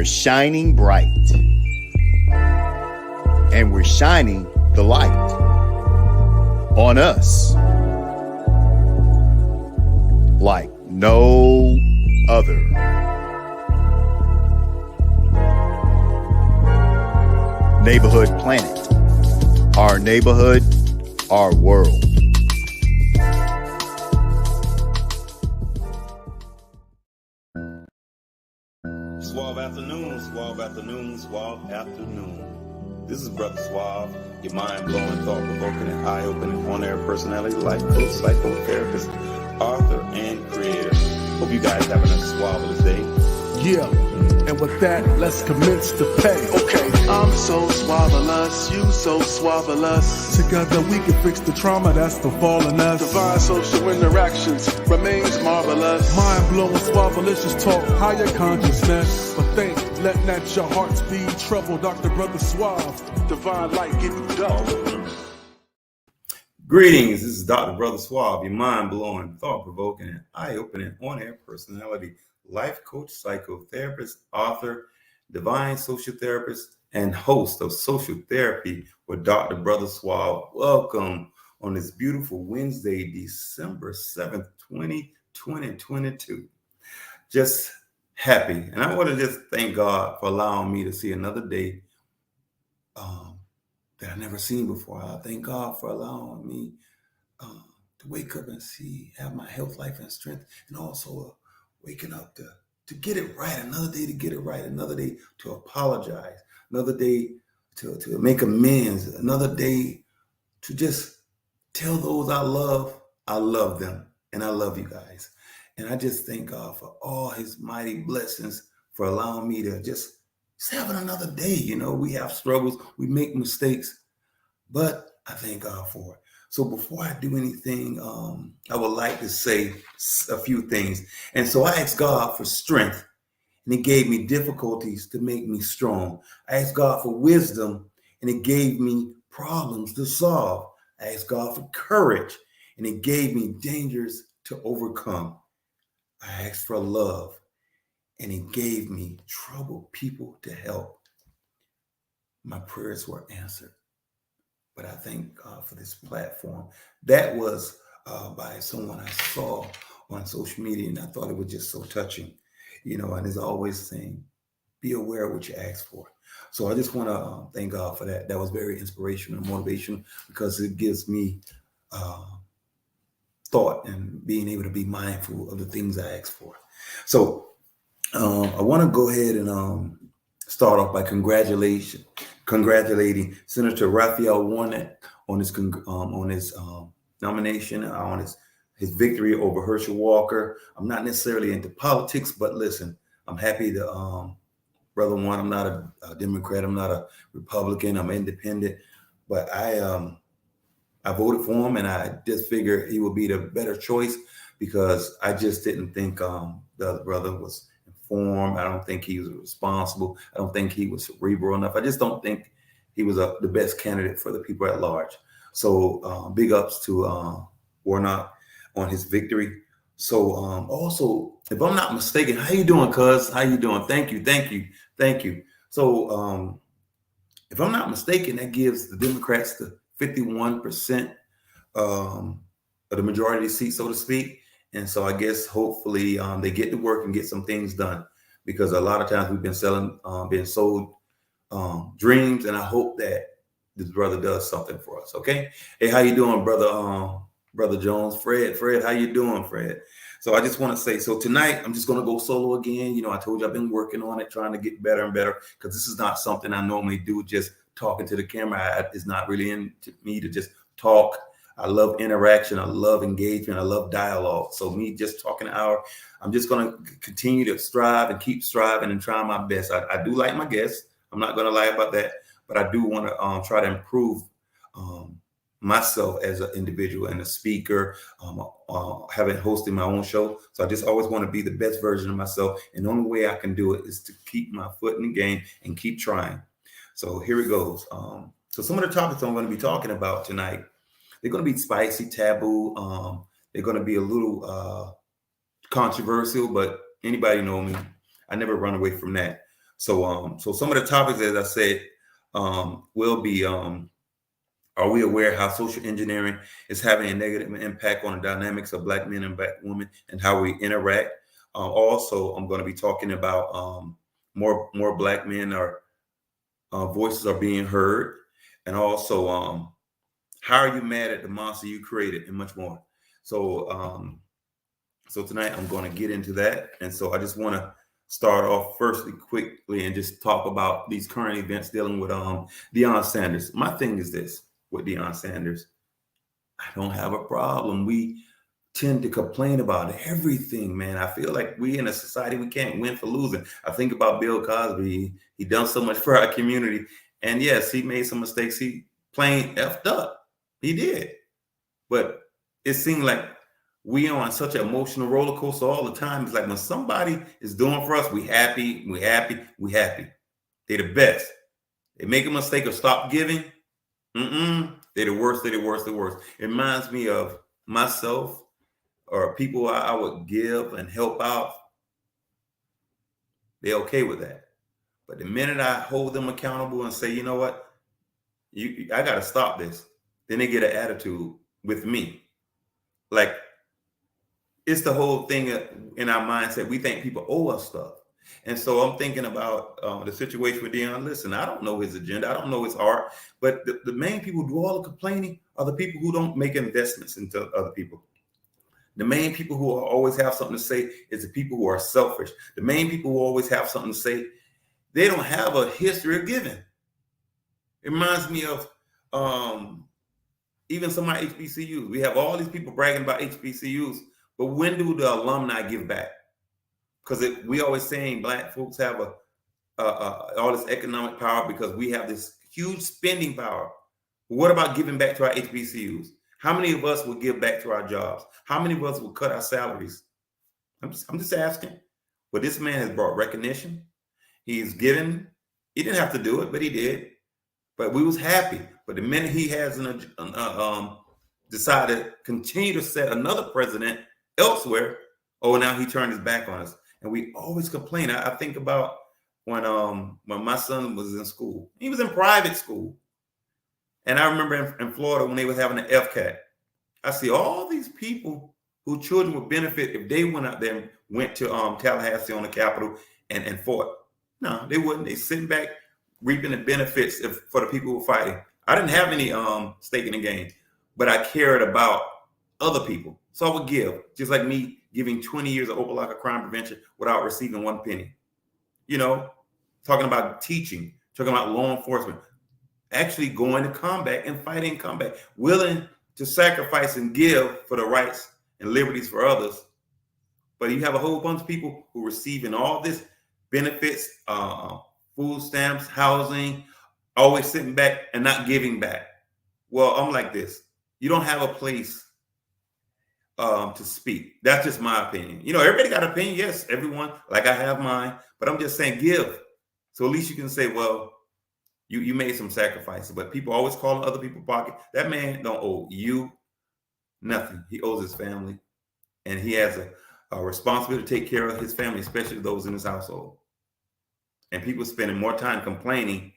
are shining bright. And we're shining the light on us like no other. Neighborhood Planet. Our neighborhood, our world. Suave afternoon, suave afternoon, suave afternoon. This is Brother Suave, your mind-blowing, thought-provoking, and eye-opening on-air personality, life coach, psychotherapist, author, and creator. Hope you guys having a suaveless day. Yeah, and with that, let's commence to pay. Okay, I'm so suavelous, you so suavelous. Together we can fix the trauma that's befallen us. Divine social interactions remains marvelous. Mind-blowing, suavelicious talk, higher consciousness. But think, let not your hearts be troubled. Dr. Brother Suave, divine light give you double. Greetings, this is Dr. Brother Suave, your mind-blowing, thought-provoking, and eye-opening on-air personality, life coach, psychotherapist, author, divine social therapist, and host of Social Therapy with Dr. Brother Suave. Welcome on this beautiful Wednesday, December 7th, 2022. Just happy. And I want to just thank God for allowing me to see another day that I never seen before. I thank God for allowing me to wake up and have my health, life, and strength, and also waking up to get it right, another day to get it right, another day to apologize, another day to make amends, another day to just tell those I love them, and I love you guys. And I just thank God for all his mighty blessings for allowing me to just having another day. You know, we have struggles, we make mistakes, but I thank God for it. So before I do anything, I would like to say a few things. And so I asked God for strength, and he gave me difficulties to make me strong. I asked God for wisdom, and he gave me problems to solve. I asked God for courage, and he gave me dangers to overcome. I asked for love, and he gave me troubled people to help. My prayers were answered. But I thank God for this platform. That was by someone I saw on social media, and I thought it was just so touching, you know, and it's always saying, be aware of what you ask for. So I just want to thank God for that. That was very inspirational and motivational because it gives me thought and being able to be mindful of the things I ask for. So I want to go ahead and start off by congratulating Senator Raphael Warnock on his nomination, on his victory over Herschel Walker. I'm not necessarily into politics, but listen, I'm happy to, Brother Warnock, I'm not a Democrat, I'm not a Republican, I'm independent, but I voted for him, and I just figured he would be the better choice because I just didn't think the other brother was informed. I don't think he was responsible. I don't think he was cerebral enough. I just don't think he was the best candidate for the people at large. So big ups to Warnock on his victory. So also, if I'm not mistaken, how you doing, cuz? How you doing? Thank you. So if I'm not mistaken, that gives the Democrats the 51% of the majority seat, so to speak. And so I guess hopefully they get to work and get some things done, because a lot of times we've been being sold dreams, and I hope that this brother does something for us. Okay. Hey, how you doing, brother Jones? Fred, how you doing, Fred? So I just want to say, so tonight I'm just going to go solo again. You know, I told you I've been working on it, trying to get better and better, because this is not something I normally do, just talking to the camera. It's not really into me to just talk. I love interaction. I love engagement. I love dialogue. So me just talking an hour, I'm just going to continue to strive and keep striving and trying my best. I do like my guests. I'm not going to lie about that, but I do want to try to improve myself as an individual and a speaker, having hosted my own show. So I just always want to be the best version of myself. And the only way I can do it is to keep my foot in the game and keep trying. So here it goes. So some of the topics I'm going to be talking about tonight, they're going to be spicy, taboo. They're going to be a little controversial, but anybody know me, I never run away from that. So some of the topics, as I said, will be, are we aware how social engineering is having a negative impact on the dynamics of Black men and Black women and how we interact? Also, I'm going to be talking about more Black men voices are being heard, and also how are you mad at the monster you created, and much more. So tonight I'm going to get into that, and so I just want to start off firstly quickly and just talk about these current events dealing with Deion Sanders. My thing is this with Deion Sanders: I don't have a problem. We tend to complain about everything, man. I feel like we in a society, we can't win for losing. I think about Bill Cosby. He done so much for our community. And yes, he made some mistakes. He plain effed up. He did. But it seemed like we are on such an emotional roller coaster all the time. It's like when somebody is doing for us, we happy, we happy, we happy. They're the best. They make a mistake or stop giving. They're the worst, they're the worst, they're the worst. It reminds me of myself or people I would give and help out. They're okay with that. But the minute I hold them accountable and say, you know what, I got to stop this, then they get an attitude with me. Like, it's the whole thing in our mindset. We think people owe us stuff. And so I'm thinking about the situation with Deion. Listen, I don't know his agenda. I don't know his heart. But the main people who do all the complaining are the people who don't make investments into other people. The main people who always have something to say is the people who are selfish. The main people who always have something to say, they don't have a history of giving. It reminds me of even some of my HBCUs. We have all these people bragging about HBCUs, but when do the alumni give back? Because we always saying Black folks have all this economic power because we have this huge spending power. What about giving back to our HBCUs? How many of us will give back to our jobs? How many of us will cut our salaries? I'm just asking. But this man has brought recognition. He's given. He didn't have to do it, but he did. But we was happy. But the minute he has decided to continue to set another president elsewhere, now he turned his back on us. And we always complain. I think about when my son was in school. He was in private school. And I remember in Florida when they was having an FCAT, I see all these people who children would benefit if they went out there and went to Tallahassee on the Capitol and fought. No, they wouldn't. They sitting back reaping the benefits for the people who were fighting. I didn't have any stake in the game, but I cared about other people. So I would give, just like me giving 20 years of Opelika crime prevention without receiving one penny. You know, talking about teaching, talking about law enforcement, actually going to combat and fighting combat, willing to sacrifice and give for the rights and liberties for others. But you have a whole bunch of people who are receiving all this benefits, food stamps, housing, always sitting back and not giving back. Well, I'm like this. You don't have a place to speak. That's just my opinion. You know, everybody got an opinion. Yes, everyone, like I have mine, but I'm just saying give. So at least you can say, well, you made some sacrifices, but people always calling other people pocket. That man don't owe you nothing. He owes his family, and he has a responsibility to take care of his family, especially those in his household. And people spending more time complaining,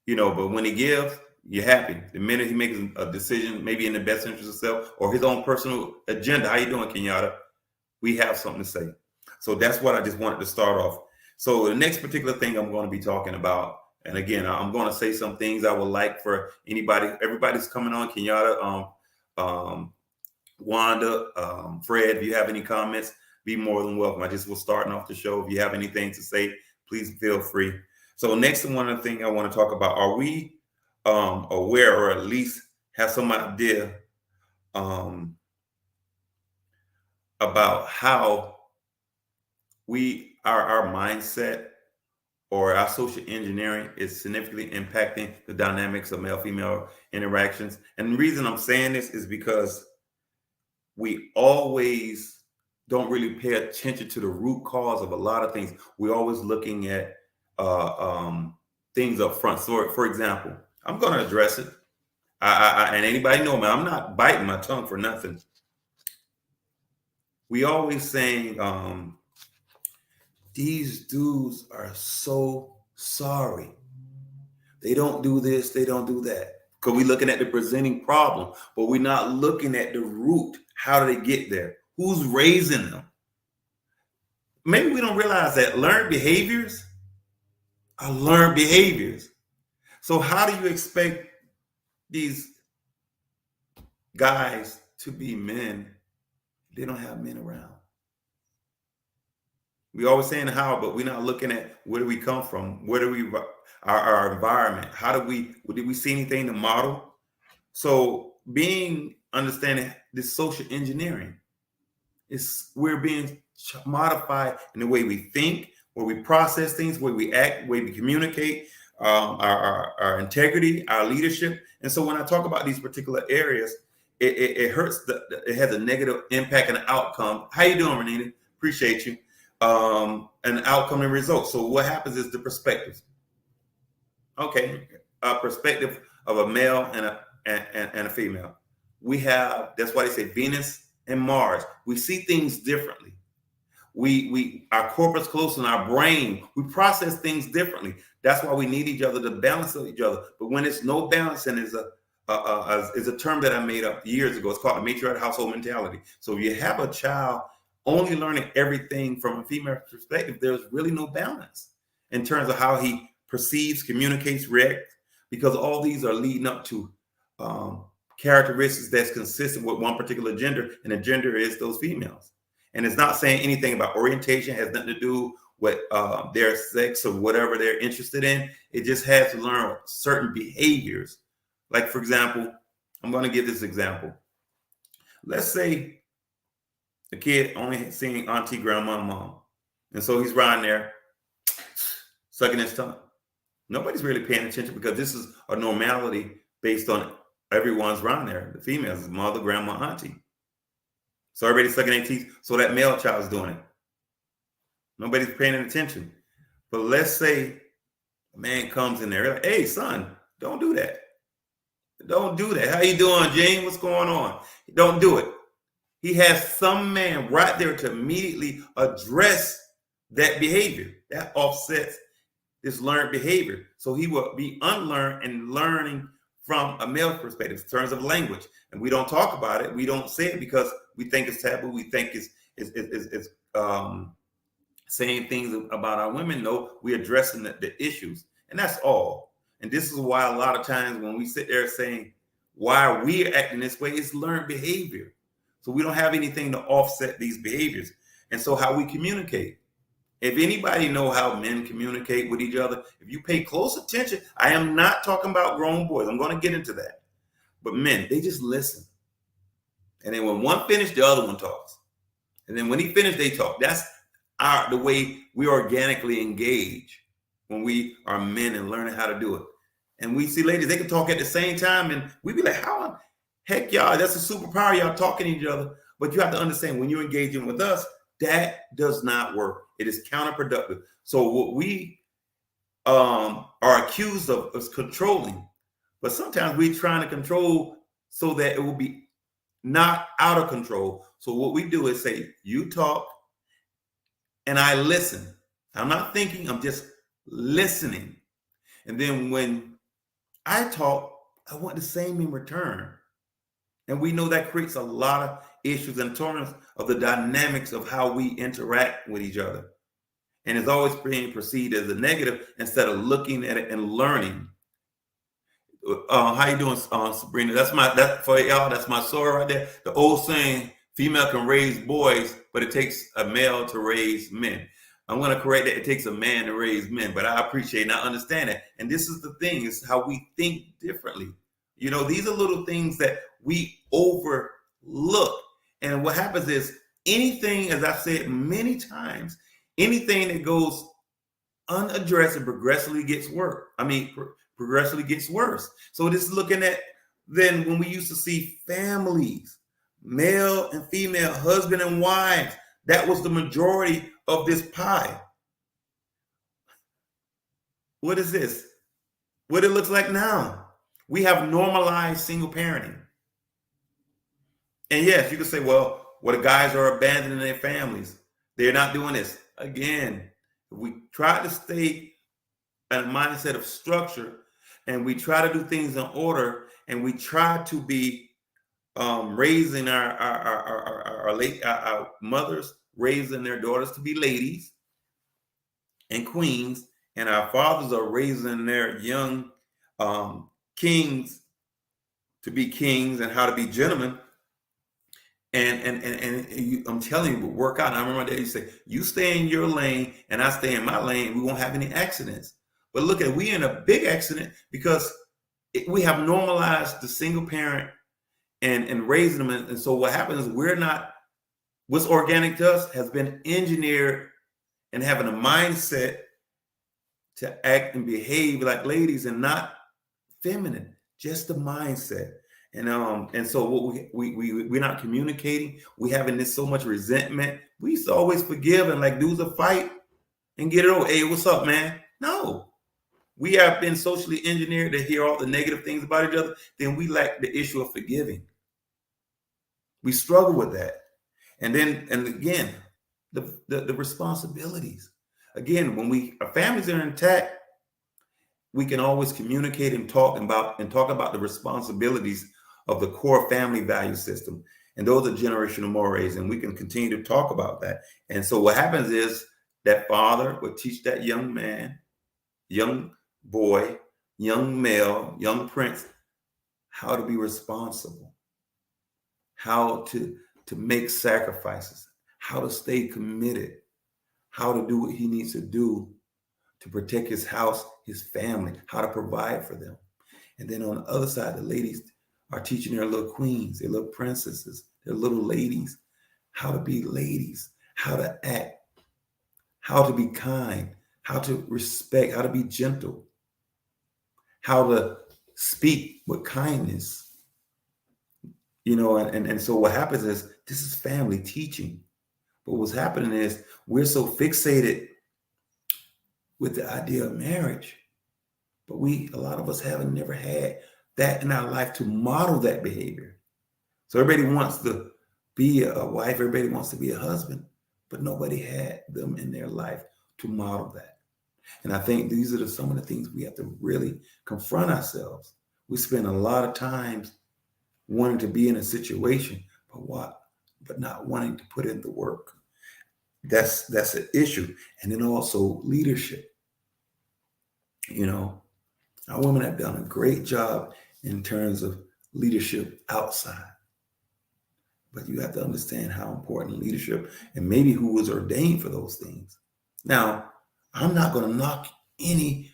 you know, but when he gives, you're happy. The minute he makes a decision, maybe in the best interest of self or his own personal agenda, how you doing, Kenyatta? We have something to say. So that's what I just wanted to start off. So the next particular thing I'm going to be talking about, and again, I'm going to say some things I would like for everybody's coming on, Kenyatta, Wanda, Fred, if you have any comments, be more than welcome. I just was starting off the show. If you have anything to say, please feel free. So next one of the things I want to talk about, are we aware or at least have some idea about how our mindset or our social engineering is significantly impacting the dynamics of male-female interactions? And the reason I'm saying this is because we always don't really pay attention to the root cause of a lot of things. We're always looking at things up front. So, for example, I'm going to address it. And anybody know me, I'm not biting my tongue for nothing. We always saying These dudes are so sorry. They don't do this, they don't do that. Because we're looking at the presenting problem, but we're not looking at the root. How do they get there? Who's raising them? Maybe we don't realize that learned behaviors are learned behaviors. So how do you expect these guys to be men if they don't have men around? We always saying how, but we're not looking at where do we come from? Where do we our environment? How do we did we see anything to model? So being understanding this social engineering is we're being modified in the way we think, where we process things, where we act, where we communicate, our integrity, our leadership. And so when I talk about these particular areas, it hurts. It has a negative impact and outcome. How you doing, Renita? Appreciate you. An outcome and results. So what happens is the perspectives. Okay, a perspective of a male and a female. We have, that's why they say Venus and Mars. We see things differently. We our corpus callosum, our brain, we process things differently. That's why we need each other to balance each other. But when it's no balancing is a term that I made up years ago. It's called the matriarch household mentality. So if you have a child only learning everything from a female perspective, there's really no balance in terms of how he perceives, communicates, reacts, because all these are leading up to characteristics that's consistent with one particular gender, and the gender is those females. And it's not saying anything about orientation, has nothing to do with their sex or whatever they're interested in. It just has to learn certain behaviors. Like, for example, I'm going to give this example. Let's say the kid only seeing auntie, grandma, and mom. And so he's riding there, sucking his tongue. Nobody's really paying attention because this is a normality based on everyone's around there. The females, mother, grandma, auntie. So everybody's sucking their teeth. So that male child is doing it. Nobody's paying attention. But let's say a man comes in there, like, hey, son, don't do that. Don't do that. How you doing, Gene? What's going on? Don't do it. He has some man right there to immediately address that behavior. That offsets this learned behavior. So he will be unlearned and learning from a male perspective in terms of language. And we don't talk about it. We don't say it because we think it's taboo. We think it's saying things about our women. No, we're addressing the issues. And that's all. And this is why a lot of times when we sit there saying, why are we acting this way? It's learned behavior. So we don't have anything to offset these behaviors. And so how we communicate. If anybody know how men communicate with each other, if you pay close attention, I am not talking about grown boys. I'm going to get into that. But men, they just listen. And then when one finishes, the other one talks. And then when he finished, they talk. That's the way we organically engage when we are men and learning how to do it. And we see ladies, they can talk at the same time. And we be like, how heck, y'all, that's a superpower. Y'all talking to each other. But you have to understand when you're engaging with us, that does not work. It is counterproductive. So what we are accused of is controlling. But sometimes we're trying to control so that it will be not out of control. So what we do is say, you talk and I listen. I'm not thinking, I'm just listening. And then when I talk, I want the same in return. And we know that creates a lot of issues in terms of the dynamics of how we interact with each other. And it's always being perceived as a negative instead of looking at it and learning. How you doing, Sabrina? That's for y'all. That's my story right there. The old saying, female can raise boys, but it takes a male to raise men. I'm going to correct that. It takes a man to raise men, but I appreciate and I understand it. And this is the thing, is how we think differently. You know, these are little things that we overlook. And what happens is anything, as I've said many times, anything that goes unaddressed and progressively gets worse. Progressively gets worse. So this is looking at then when we used to see families, male and female, husband and wives, that was the majority of this pie. What is this? What it looks like now? We have normalized single parenting. And yes, you can say, well, the guys are abandoning their families. They're not doing this. Again, if we try to stay in a mindset of structure, and we try to do things in order, and we try to be raising our mothers, raising their daughters to be ladies and queens, and our fathers are raising their young kings to be kings and how to be gentlemen. I'm telling you, it will work out. And I remember my dad used to say, "You stay in your lane, and I stay in my lane. We won't have any accidents." But look at, we in a big accident because we have normalized the single parent and raising them. And so what happens is what's organic to us has been engineered and having a mindset to act and behave like ladies and not feminine, just the mindset. And so what we're not communicating. We having this so much resentment. We used to always forgive and like dudes a fight and get it over. Hey, what's up, man? No. We have been socially engineered to hear all the negative things about each other. Then we lack the issue of forgiving. We struggle with that. And again, the responsibilities. Again, when our families are intact, we can always communicate and talk about the responsibilities of the core family value system. And those are generational mores, and we can continue to talk about that. And so what happens is that father would teach that young man, young boy, young male, young prince, how to be responsible, how to make sacrifices, how to stay committed, how to do what he needs to do to protect his house, his family, how to provide for them. And then on the other side, the ladies are teaching their little queens, their little princesses, their little ladies, how to be ladies, how to act, how to be kind, how to respect, how to be gentle, how to speak with kindness. And so what happens is this is family teaching. But what's happening is we're so fixated with the idea of marriage, but a lot of us haven't never had that in our life to model that behavior. So everybody wants to be a wife, everybody wants to be a husband, but nobody had them in their life to model that. And I think these are some of the things we have to really confront ourselves. We spend a lot of times wanting to be in a situation, but not wanting to put in the work. That's an issue. And then also leadership. Our women have done a great job in terms of leadership outside. But you have to understand how important leadership and maybe who was ordained for those things. Now, I'm not going to knock any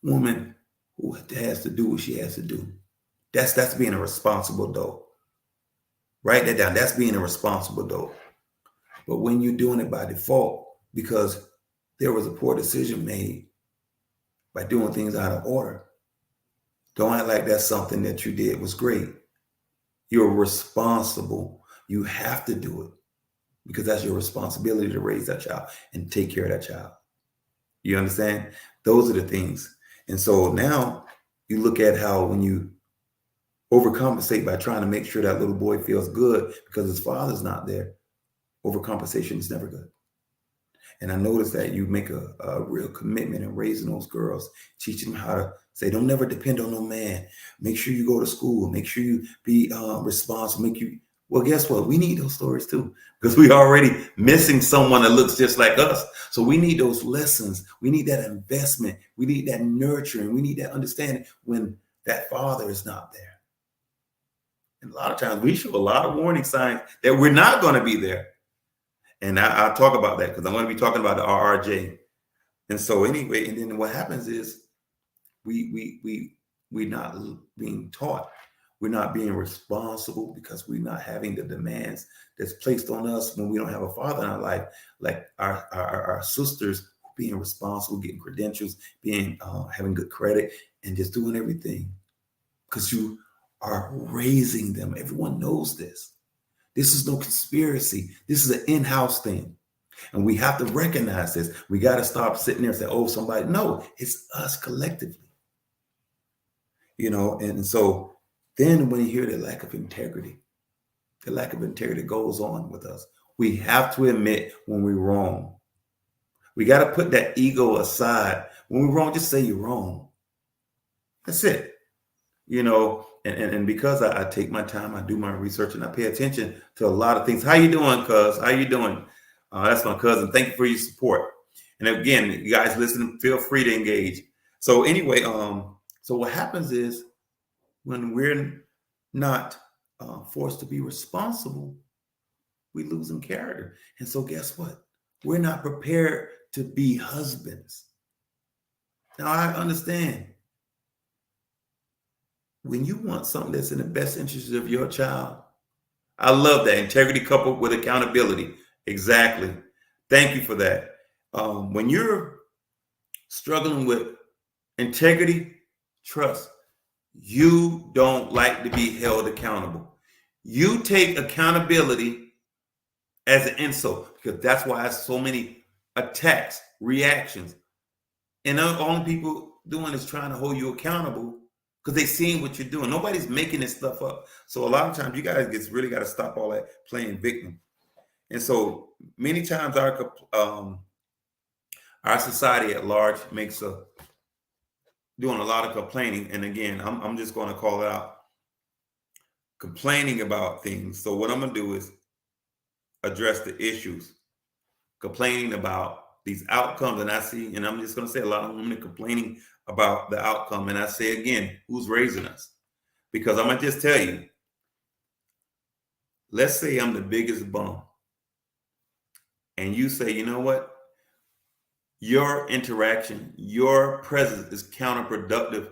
woman who has to do what she has to do. That's being a responsible adult. Write that down. That's being a responsible adult. But when you're doing it by default, because there was a poor decision made by doing things out of order, don't act like that's something that you did was great. You're responsible. You have to do it because that's your responsibility to raise that child and take care of that child. You understand? Those are the things. And so now you look at how when you overcompensate by trying to make sure that little boy feels good because his father's not there, overcompensation is never good. And I noticed that you make a real commitment in raising those girls, teaching them how to say, don't never depend on no man. Make sure you go to school. Make sure you be responsible. Well, guess what? We need those stories too, because we already missing someone that looks just like us. So we need those lessons. We need that investment. We need that nurturing. We need that understanding when that father is not there. And a lot of times we show a lot of warning signs that we're not going to be there. And I'll talk about that because I'm going to be talking about the RRJ. And so anyway, and then what happens is we're not being taught. We're not being responsible because we're not having the demands that's placed on us when we don't have a father in our life, like our sisters being responsible, getting credentials, having good credit, and just doing everything because you are raising them. Everyone knows this. This is no conspiracy. This is an in-house thing. And we have to recognize this. We got to stop sitting there and say, oh, somebody. No, it's us collectively. And so then when you hear the lack of integrity goes on with us. We have to admit when we're wrong. We got to put that ego aside. When we're wrong, just say you're wrong. That's it. You know, and because I take my time, I do my research, and I pay attention to a lot of things. How you doing, cuz? How you doing? That's my cousin. Thank you for your support. And again, you guys listen, feel free to engage. So anyway, so what happens is when we're not forced to be responsible, we lose in character. And so guess what? We're not prepared to be husbands. Now I understand. When you want something that's in the best interest of your child, I love that. Integrity coupled with accountability. Exactly. Thank you for that. When you're struggling with integrity, trust, you don't like to be held accountable. You take accountability as an insult, because that's why there's so many attacks, reactions. And the only people doing is trying to hold you accountable because they seeing what you're doing. Nobody's making this stuff up. So a lot of times you guys really got to stop all that playing victim. And so many times our society at large makes doing a lot of complaining. And again, I'm just going to call it out. Complaining about things. So what I'm going to do is address the issues. Complaining about these outcomes. And I see, and I'm just going to say a lot of women are complaining about the outcome. And I say again, who's raising us? Because I'm going to just tell you, let's say I'm the biggest bum. And you say, you know what? Your interaction, your presence is counterproductive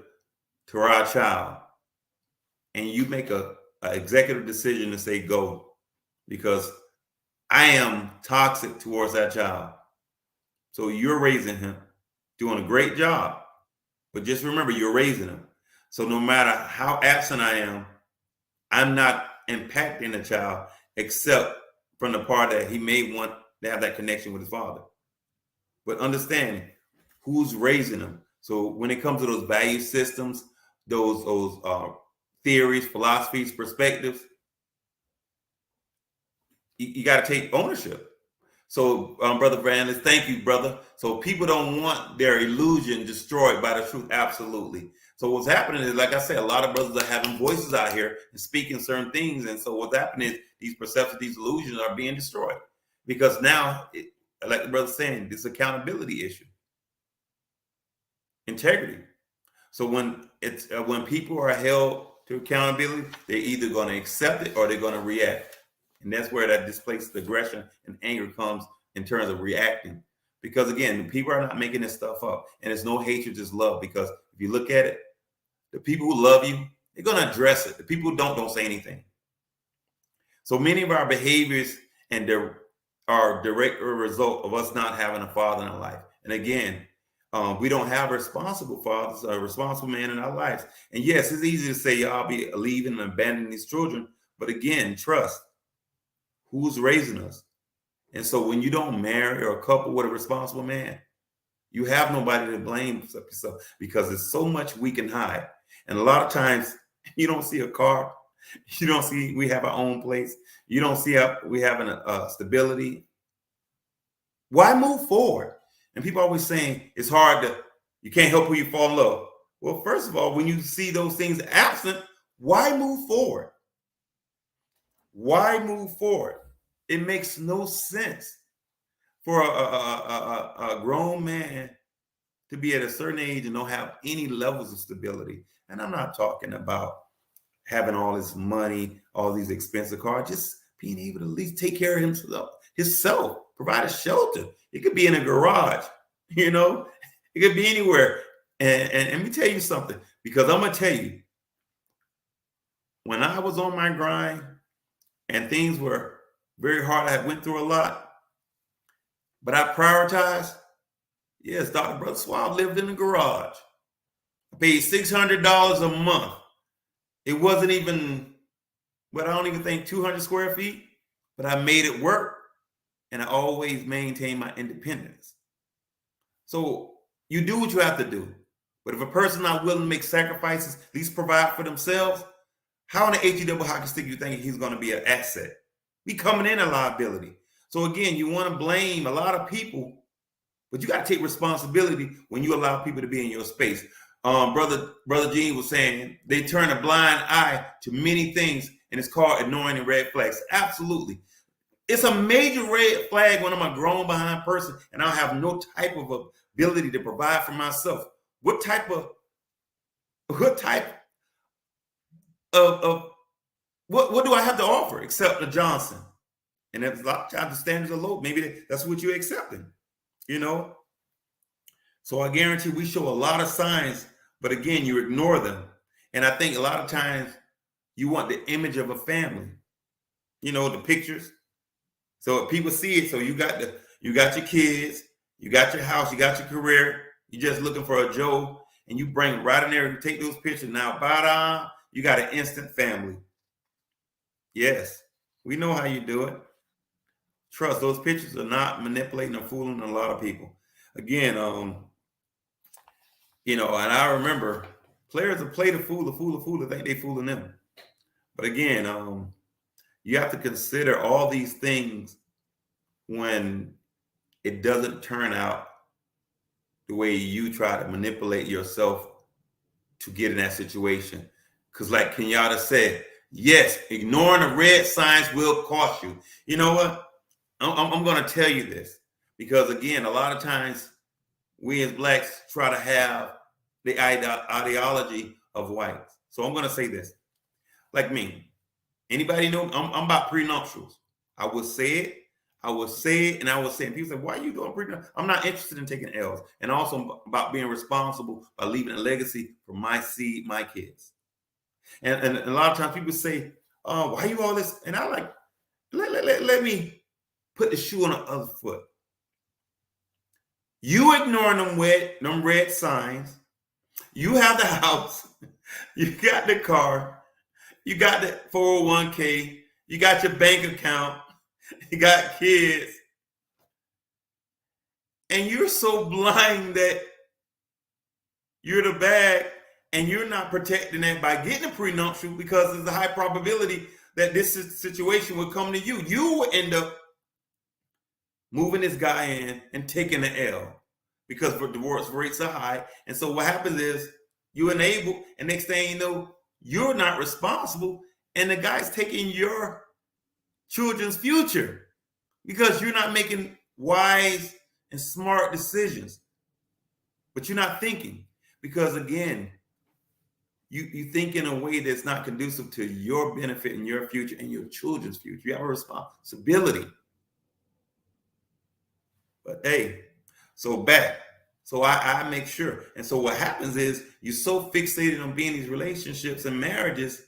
to our child. And you make a executive decision to say go, because I am toxic towards that child. So you're raising him, doing a great job. But just remember, you're raising him. So no matter how absent I am, I'm not impacting the child except from the part that he may want to have that connection with his father. But understand who's raising them. So when it comes to those value systems, those theories, philosophies, perspectives, you got to take ownership. So, Brother Brandon, thank you, brother. So people don't want their illusion destroyed by the truth. Absolutely. So what's happening is, like I said, a lot of brothers are having voices out here and speaking certain things. And so what's happening is these perceptions, these illusions are being destroyed. Because now, like the brother's saying, this accountability issue. Integrity. So when people are held to accountability, they're either going to accept it or they're going to react. And that's where that displaced aggression and anger comes in terms of reacting. Because again, people are not making this stuff up. And there's no hatred, just love. Because if you look at it, the people who love you, they're going to address it. The people who don't say anything. So many of our behaviors and are a direct result of us not having a father in our life. And again, we don't have responsible fathers, a responsible man in our lives. And yes, it's easy to say, y'all be leaving and abandoning these children. But again, trust. Who's raising us? And so when you don't marry or couple with a responsible man, you have nobody to blame except yourself, because there's so much we can hide. And a lot of times you don't see a car. You don't see we have our own place. You don't see we having a stability. Why move forward? And people always saying it's hard you can't help who you fall in love. Well, first of all, when you see those things absent, why move forward? Why move forward? It makes no sense for a grown man to be at a certain age and don't have any levels of stability. And I'm not talking about having all this money, all these expensive cars, just being able to at least take care of himself, provide a shelter. It could be in a garage, it could be anywhere. And let me tell you something, because I'm going to tell you, when I was on my grind, and things were very hard. I went through a lot, but I prioritized. Yes, Dr. Brother Suave lived in the garage. I paid $600 a month. It wasn't even, I don't even think 200 square feet, but I made it work, and I always maintained my independence. So you do what you have to do. But if a person not willing to make sacrifices, at least provide for themselves, how in the HE hockey stick you think he's going to be an asset? Be coming in a liability. So again, you want to blame a lot of people, But you got to take responsibility when you allow people to be in your space. Brother Gene was saying they turn a blind eye to many things, and it's called ignoring the red flags. Absolutely. It's a major red flag when I'm a grown behind person and I have no type of ability to provide for myself. What type of what do I have to offer except a Johnson? And if a lot of times the standards are low, maybe that's what you're accepting, you know? So I guarantee we show a lot of signs, but again, you ignore them. And I think a lot of times you want the image of a family, you know, the pictures. So if people see it, so you got your kids, you got your house, you got your career, you're just looking for a Joe, and you bring it right in there and take those pictures. Now, bada, you got an instant family. Yes, we know how you do it. Trust, those pictures are not manipulating or fooling a lot of people. Again, you know, and I remember players that play the fool that think they fooling them. But again, you have to consider all these things when it doesn't turn out the way you try to manipulate yourself to get in that situation. Because like Kenyatta said, yes, ignoring the red signs will cost you. You know what? I'm going to tell you this because, again, a lot of times we as blacks try to have the ideology of whites. So I'm going to say this. Like me, anybody know I'm about prenuptials. I will say it, and I will say it. And people say, why are you doing prenuptials? I'm not interested in taking L's. And also about being responsible by leaving a legacy for my seed, my kids. And a lot of times people say, oh, why you all this? And I like, let me put the shoe on the other foot. You ignoring them red signs. You have the house. You got the car. You got the 401k. You got your bank account. You got kids. And you're so blind that you're the bag and you're not protecting that by getting a prenuptial because there's a high probability that this situation will come to you. You will end up moving this guy in and taking the L because divorce rates are high. And so what happens is you enable, and next thing you know, you're not responsible, and the guy's taking your children's future because you're not making wise and smart decisions. But you're not thinking because, again, you think in a way that's not conducive to your benefit and your future and your children's future. You have a responsibility. But hey, so I make sure. And so what happens is you're so fixated on being in these relationships and marriages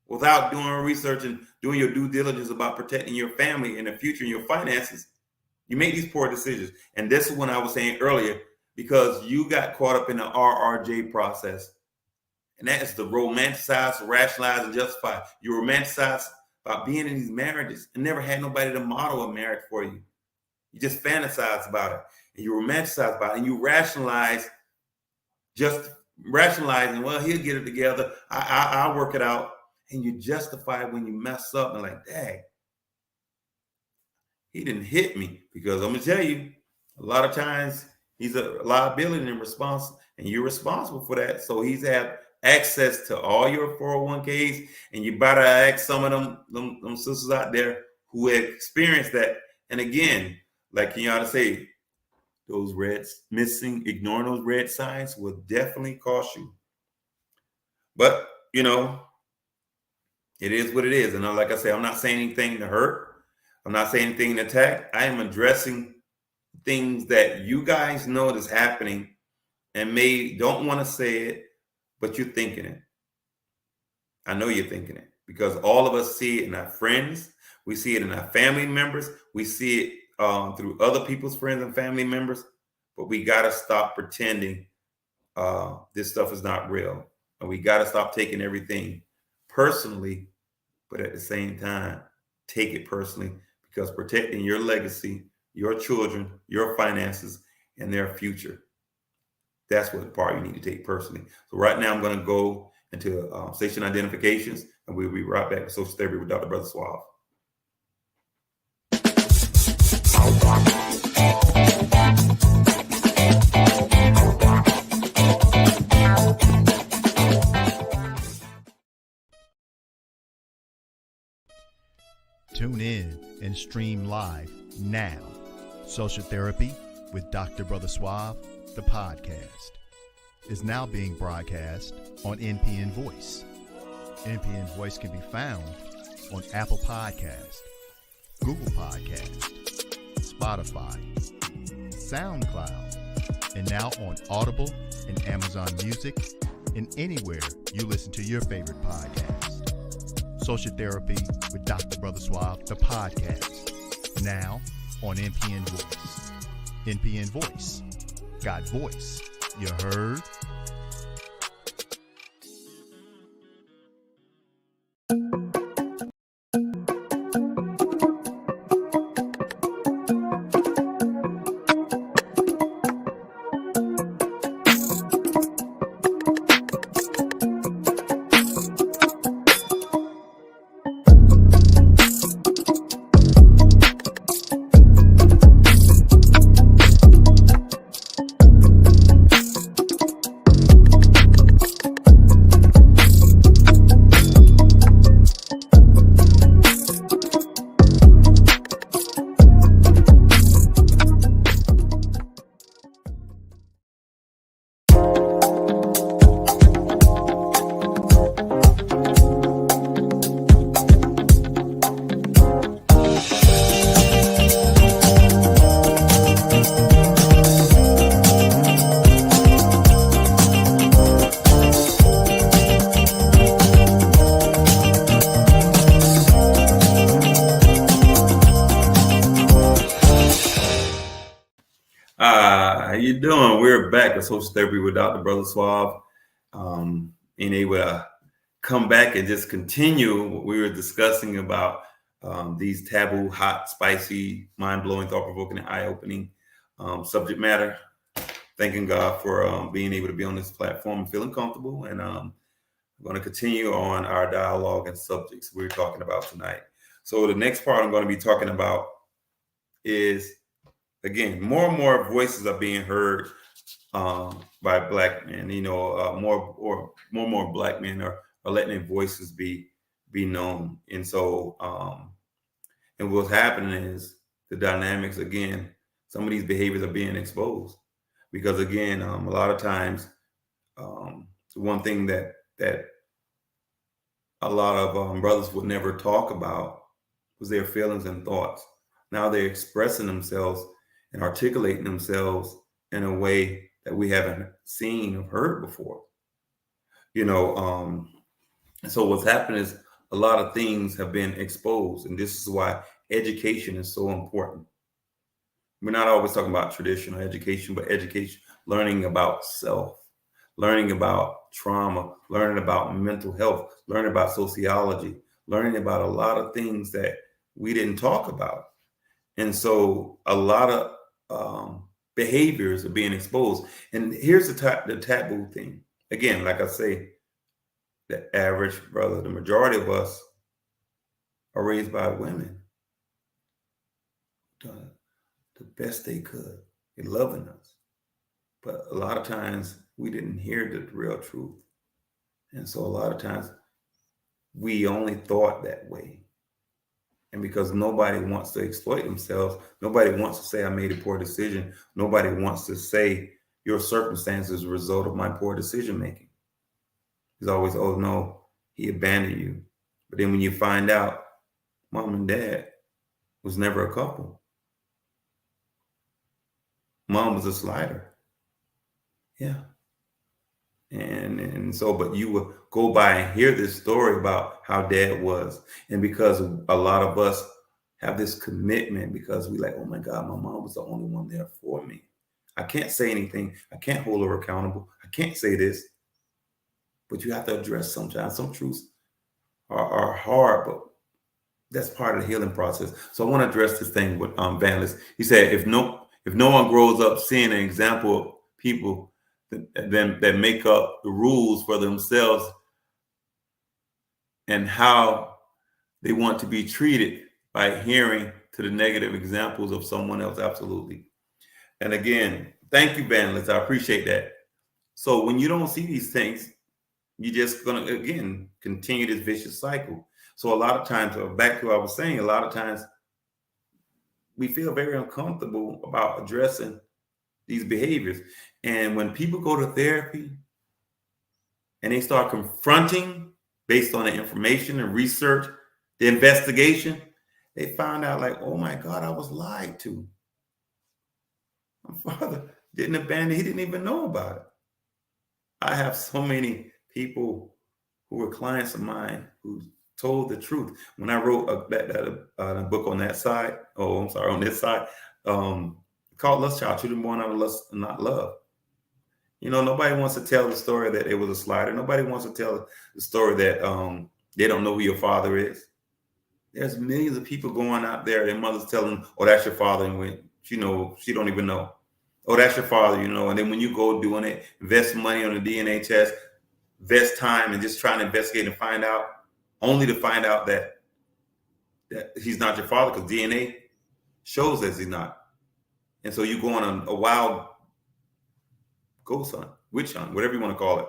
without doing research and doing your due diligence about protecting your family and the future and your finances. You make these poor decisions. And this is what I was saying earlier, because you got caught up in the RRJ process. And that is to romanticize, rationalize, and justify. You romanticize about being in these marriages and never had nobody to model a marriage for you. You just fantasize about it, and you romanticize about it, and you rationalize, just rationalizing, well, he'll get it together. I'll work it out. And you justify when you mess up and like, dang, he didn't hit me. Because I'm going to tell you, a lot of times he's a liability and and you're responsible for that. So he's had access to all your 401ks, and you better ask some of them sisters out there who have experienced that. And again, like Kenyatta say, those ignoring those red signs will definitely cost you. But, you know, it is what it is. And like I say, I'm not saying anything to hurt. I'm not saying anything to attack. I am addressing things that you guys know that's happening and don't want to say it, but you're thinking it. I know you're thinking it because all of us see it in our friends. We see it in our family members. We see it through other people's friends and family members, but we got to stop pretending this stuff is not real. And we got to stop taking everything personally, but at the same time, take it personally, because protecting your legacy, your children, your finances, and their future, that's what the part you need to take personally. So right now I'm going to go into station identifications, and we'll be right back with Social Therapy with Dr. Brother Suave. stream live now. Social Therapy with Dr. Brother Suave, the podcast, is now being broadcast on NPN Voice. NPN Voice can be found on Apple Podcast, Google Podcast, Spotify, SoundCloud, and now on Audible and Amazon Music, and anywhere you listen to your favorite podcast. Social Therapy with Dr. Brother Suave, the podcast, now on NPN Voice. NPN Voice. Got voice. You heard? How you doing? We're back with Social Therapy with Dr. Brother Suave. Being able to come back and just continue what we were discussing about these taboo, hot, spicy, mind-blowing, thought-provoking, and eye-opening subject matter. Thanking God for being able to be on this platform and feeling comfortable. And I'm going to continue on our dialogue and subjects we're talking about tonight. So the next part I'm going to be talking about is, again, more and more voices are being heard by Black men. You know, more Black men are letting their voices be known. And so, and what's happening is the dynamics, again, some of these behaviors are being exposed. Because again, a lot of times, one thing that a lot of brothers would never talk about was their feelings and thoughts. Now they're expressing themselves and articulating themselves in a way that we haven't seen or heard before. You know, so what's happened is a lot of things have been exposed, and this is why education is so important. We're not always talking about traditional education, but education, learning about self, learning about trauma, learning about mental health, learning about sociology, learning about a lot of things that we didn't talk about. And so a lot of behaviors are being exposed. And here's the taboo thing. Again, like I say, the average brother, the majority of us are raised by women. The best they could. They're loving us. But a lot of times we didn't hear the real truth. And so a lot of times we only thought that way. And because nobody wants to exploit themselves, nobody wants to say I made a poor decision. Nobody wants to say your circumstances is a result of my poor decision making. It's always, oh no, he abandoned you. But then when you find out mom and dad was never a couple. Mom was a slider. Yeah. And so, but you would go by and hear this story about how dad was. And because a lot of us have this commitment, because we like, oh my God, my mom was the only one there for me. I can't say anything. I can't hold her accountable. I can't say this. But you have to address sometimes. Some truths are hard, but that's part of the healing process. So I want to address this thing with Vanlis. He said, if no one grows up seeing an example of people that make up the rules for themselves and how they want to be treated by hearing to the negative examples of someone else. Absolutely. And again, thank you, Vanlis. I appreciate that. So when you don't see these things, you're just going to, again, continue this vicious cycle. So a lot of times, back to what I was saying, a lot of times we feel very uncomfortable about addressing these behaviors. And when people go to therapy and they start confronting based on the information and research, the investigation, they find out like, oh my God, I was lied to. My father didn't abandon, he didn't even know about it. I have so many people who were clients of mine who told the truth. When I wrote a book on that side, on this side, called Lust Child, Children Born Out of Lust and Not Love. You know, nobody wants to tell the story that it was a slider. Nobody wants to tell the story that they don't know who your father is. There's millions of people going out there, their mothers telling them, oh, that's your father. And when she don't even know. Oh, that's your father, you know. And then when you go doing it, invest money on a DNA test, invest time and just trying to investigate and find out, only to find out that he's not your father because DNA shows that he's not. And so you go on a wild ghost hunt, witch hunt, whatever you want to call it.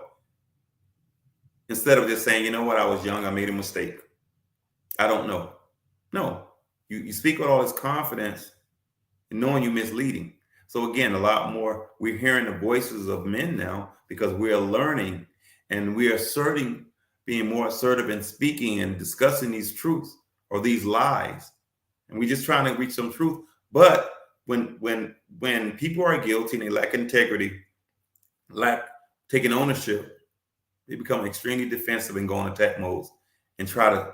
Instead of just saying, you know what, I was young, I made a mistake. I don't know. No, you speak with all this confidence and knowing you're misleading. So again, a lot more, we're hearing the voices of men now because we are learning and we are being more assertive in speaking and discussing these truths or these lies. And we're just trying to reach some truth. But when people are guilty and they lack integrity, lack taking ownership, they become extremely defensive and go on attack modes and try to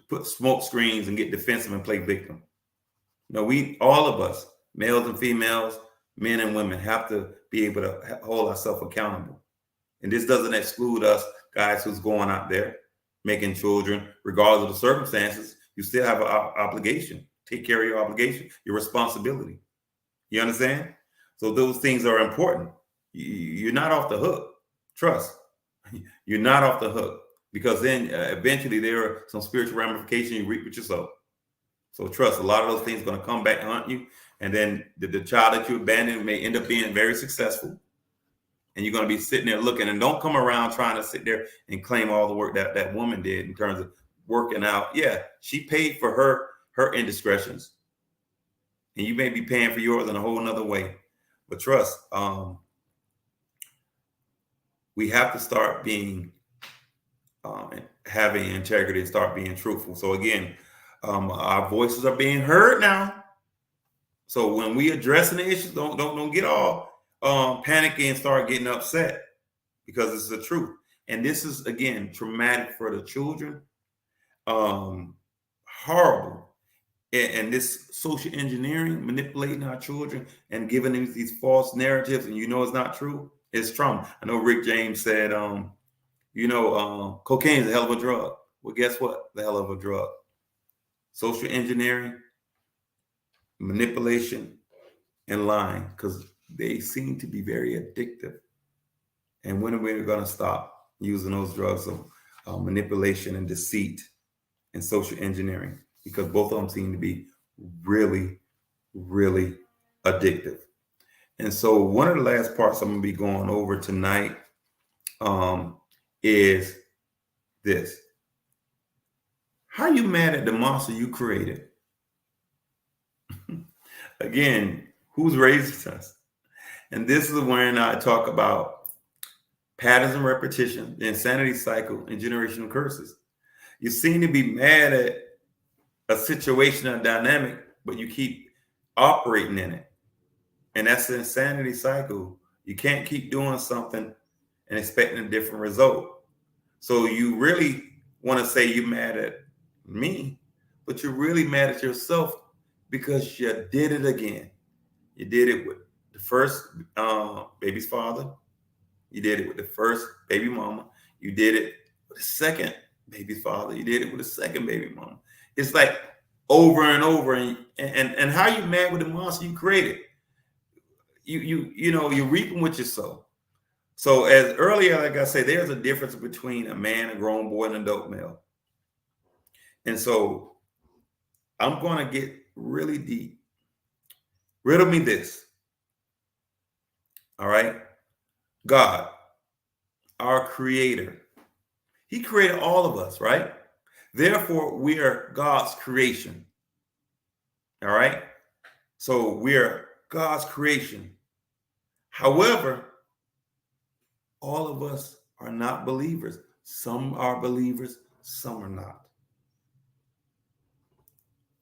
put smoke screens and get defensive and play victim. You know, all of us, males and females, men and women, have to be able to hold ourselves accountable. And this doesn't exclude us guys who's going out there making children, regardless of the circumstances. You still have an obligation. Take care of your obligation, your responsibility. You understand? So those things are important. You're not off the hook. Trust. You're not off the hook because then eventually there are some spiritual ramifications you reap with yourself. So trust, a lot of those things are going to come back and haunt you. And then the child that you abandoned may end up being very successful. And you're going to be sitting there looking, and don't come around trying to sit there and claim all the work that woman did in terms of working out. Yeah, she paid for her indiscretions. And you may be paying for yours in a whole nother way. But trust, we have to start being, having integrity and start being truthful. So again, our voices are being heard now. So when we addressing the issues, don't get all panicky and start getting upset because it's the truth. And this is, again, traumatic for the children. Horrible. And this social engineering, manipulating our children and giving them these false narratives, and it's not true. It's trauma. I know Rick James said, cocaine is a hell of a drug. Well, guess what? The hell of a drug. Social engineering, manipulation, and lying, because they seem to be very addictive. And when are we going to stop using those drugs of manipulation and deceit and social engineering? Because both of them seem to be really, really addictive. And so one of the last parts I'm going to be going over tonight is this. How are you mad at the monster you created? Again, who's raising us? And this is when I talk about patterns and repetition, the insanity cycle, and generational curses. You seem to be mad at a situation or dynamic, but you keep operating in it. And that's the insanity cycle. You can't keep doing something and expecting a different result. So you really want to say you're mad at me, but you're really mad at yourself because you did it again. You did it with the first baby's father. You did it with the first baby mama. You did it with the second baby's father. You did it with the second baby mama. It's like over and over. And how you mad with the monster you created? You're reaping what you sow. So as earlier, like I said, there's a difference between a man, a grown boy, and an adult male. And so I'm going to get really deep. Riddle me this. All right. God, our creator, he created all of us, right? Therefore, we are God's creation. All right. So we're God's creation. However, all of us are not believers. Some are believers, some are not.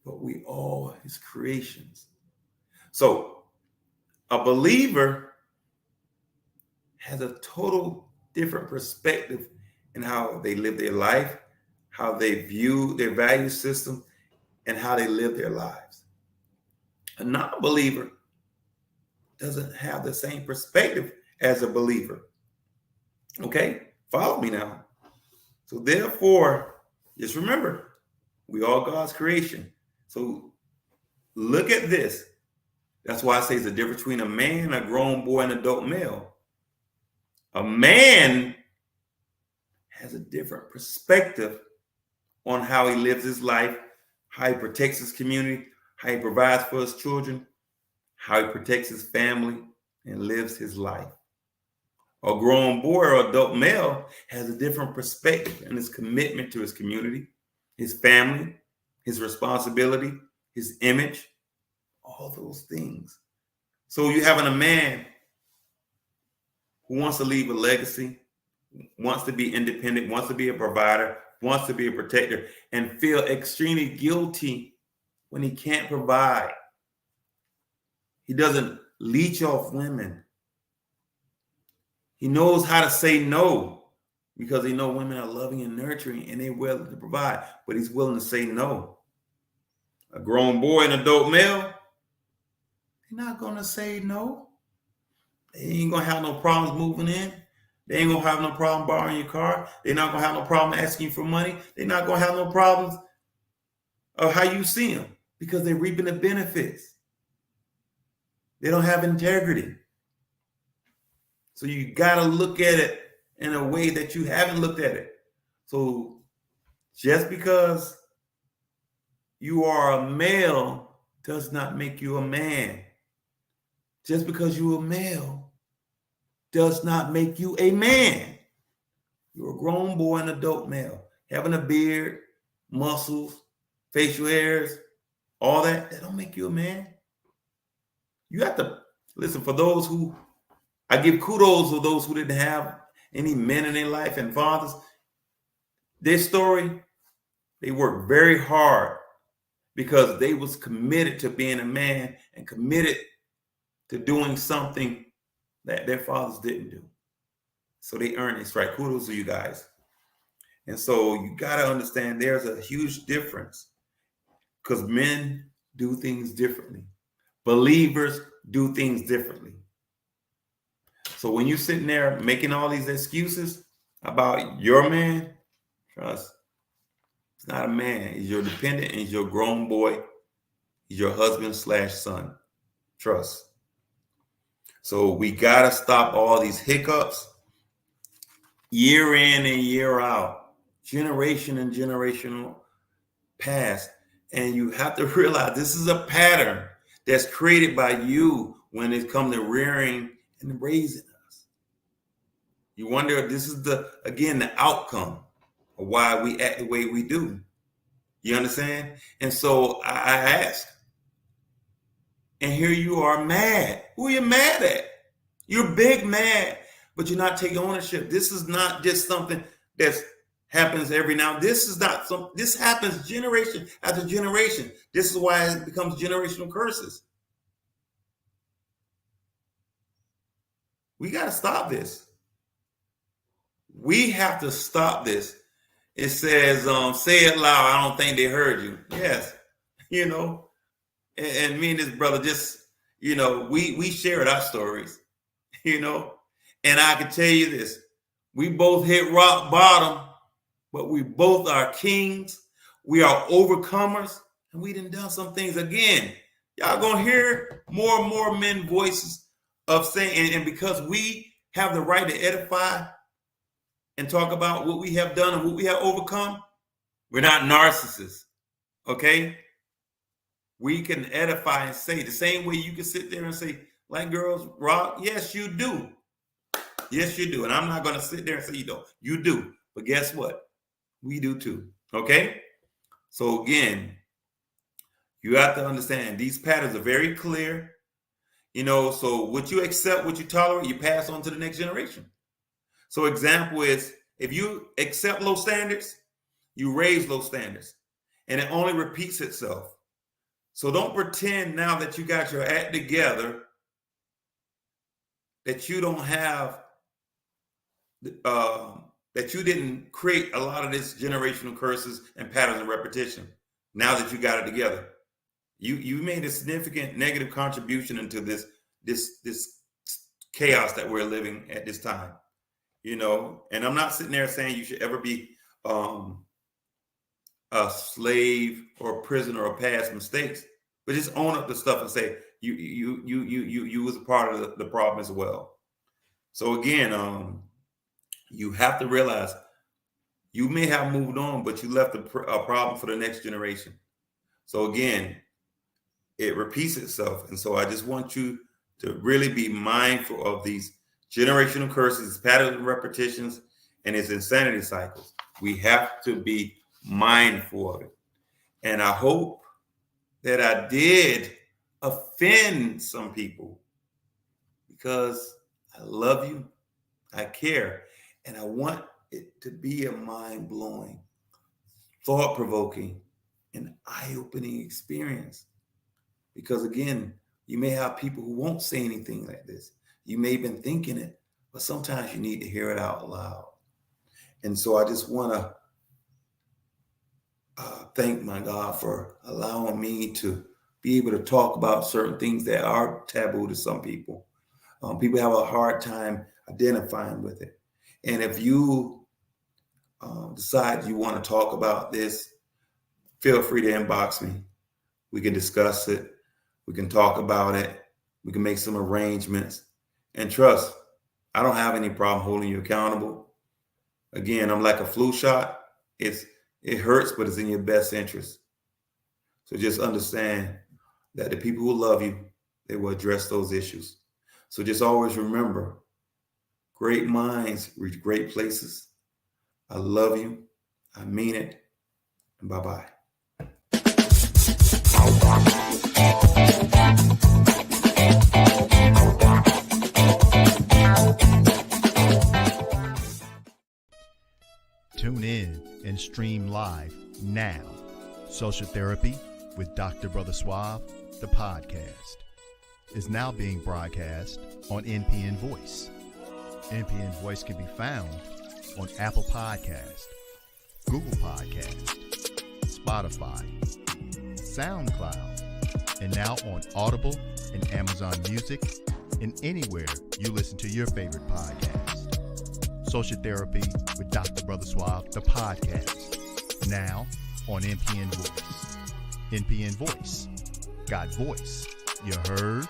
But we all his creations. So a believer has a total different perspective in how they live their life, how they view their value system, and how they live their lives. A non-believer doesn't have the same perspective as a believer. Okay? Follow me now. So therefore, just remember, we all God's creation. So look at this. That's why I say it's the difference between a man, a grown boy, and an adult male. A man has a different perspective on how he lives his life, how he protects his community, how he provides for his children, how he protects his family and lives his life. A grown boy or adult male has a different perspective and his commitment to his community, his family, his responsibility, his image, all those things. So you having a man who wants to leave a legacy, wants to be independent, wants to be a provider, wants to be a protector, and feel extremely guilty when he can't provide. He doesn't leech off women. He knows how to say no because he knows women are loving and nurturing and they're willing to provide, but he's willing to say no. A grown boy and adult male, they're not going to say no. They ain't going to have no problems moving in. They ain't going to have no problem borrowing your car. They're not going to have no problem asking for money. They're not going to have no problems of how you see them because they're reaping the benefits. They don't have integrity. So you got to look at it in a way that you haven't looked at it. So just because you are a male does not make you a man. Just because you're a male does not make you a man. You're a grown boy and adult male. Having a beard, muscles, facial hairs, all that don't make you a man. You have to listen. For those who, I give kudos to those who didn't have any men in their life and fathers. Their story, they worked very hard because they was committed to being a man and committed to doing something that their fathers didn't do. So they earned it. Right? Kudos to you guys. And so you got to understand there's a huge difference because men do things differently. Believers do things differently. So when you're sitting there making all these excuses about your man, trust, it's not a man. He's your dependent. He's your grown boy. He's your husband/son. Trust. So we got to stop all these hiccups year in and year out, generation and generational past. And you have to realize this is a pattern that's created by you when it comes to rearing and raising us. You wonder if this is the outcome of why we act the way we do. You understand? And so I ask, and here you are mad. Who are you mad at? You're big mad, but you're not taking ownership. This is not just something that happens every now. This happens generation after generation. This is why it becomes generational curses. We got to stop this. We have to stop this. It says, say it loud. I don't think they heard you. Yes. And me and this brother just, we shared our stories, and I can tell you this, we both hit rock bottom, but we both are kings. We are overcomers, and we done some things again. Y'all gonna hear more and more men voices of saying, and because we have the right to edify and talk about what we have done and what we have overcome, we're not narcissists, okay? We can edify and say the same way you can sit there and say, like girls rock. Yes, you do. Yes, you do. And I'm not going to sit there and say you don't. You do. But guess what? We do too. Okay? So again, You have to understand these patterns are very clear. So what you accept, what you tolerate, you pass on to the next generation. So example is, if you accept low standards, you raise low standards, and it only repeats itself. So don't pretend now that you got your act together that you don't have, that you didn't create a lot of this generational curses and patterns of repetition. Now that you got it together, you made a significant negative contribution into this chaos that we're living at this time. And I'm not sitting there saying you should ever be a slave or a prisoner of past mistakes, but just own up to stuff and say you was a part of the problem as well. So again, you have to realize you may have moved on, but you left a problem for the next generation. So again, it repeats itself. And so I just want you to really be mindful of these generational curses, patterns and repetitions, and its insanity cycles. We have to be mindful of it. And I hope that I did offend some people, because I love you, I care, and I want it to be a mind-blowing, thought-provoking, and eye-opening experience. Because again, you may have people who won't say anything like this. You may have been thinking it, but sometimes you need to hear it out loud. And so I just want to thank my God for allowing me to be able to talk about certain things that are taboo to some people. People have a hard time identifying with it. And if you decide you want to talk about this, feel free to inbox me. We can discuss it. We can talk about it. We can make some arrangements. And trust, I don't have any problem holding you accountable. Again, I'm like a flu shot. It hurts, but it's in your best interest. So just understand that the people who love you, they will address those issues. So just always remember, great minds reach great places. I love you. I mean it. And bye-bye. Tune in and stream live now. Social Therapy with Dr. Brother Suave, the podcast, is now being broadcast on NPN Voice. NPN Voice can be found on Apple Podcast, Google Podcast, Spotify, SoundCloud, and now on Audible and Amazon Music, and anywhere you listen to your favorite podcast. Social Therapy with Dr. Brother Suave, the podcast, now on NPN Voice. NPN Voice. Got voice. You heard?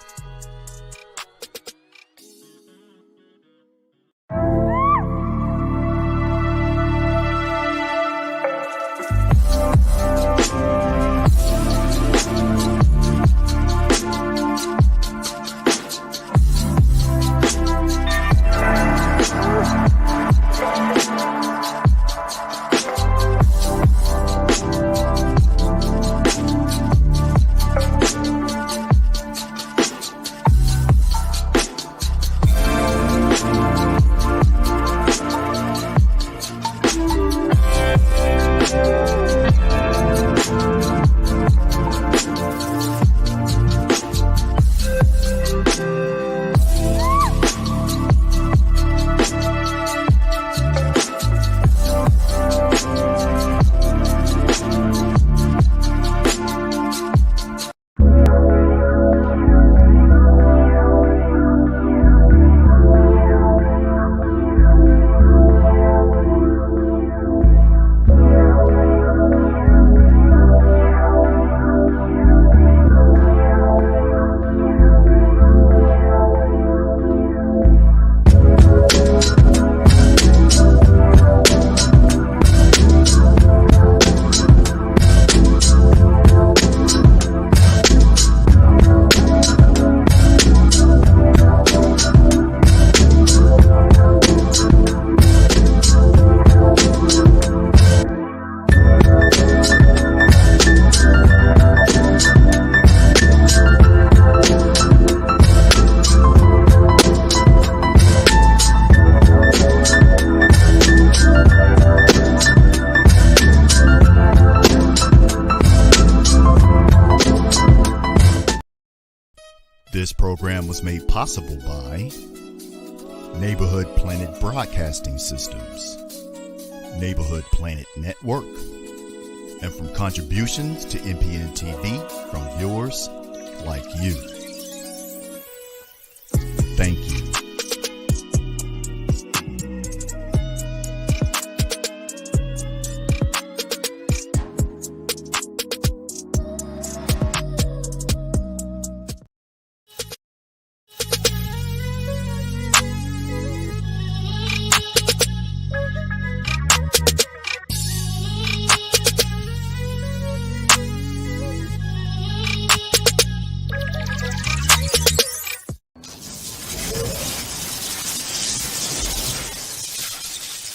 This program was made possible by Neighborhood Planet Broadcasting Systems, Neighborhood Planet Network, and from contributions to NPN TV from viewers like you.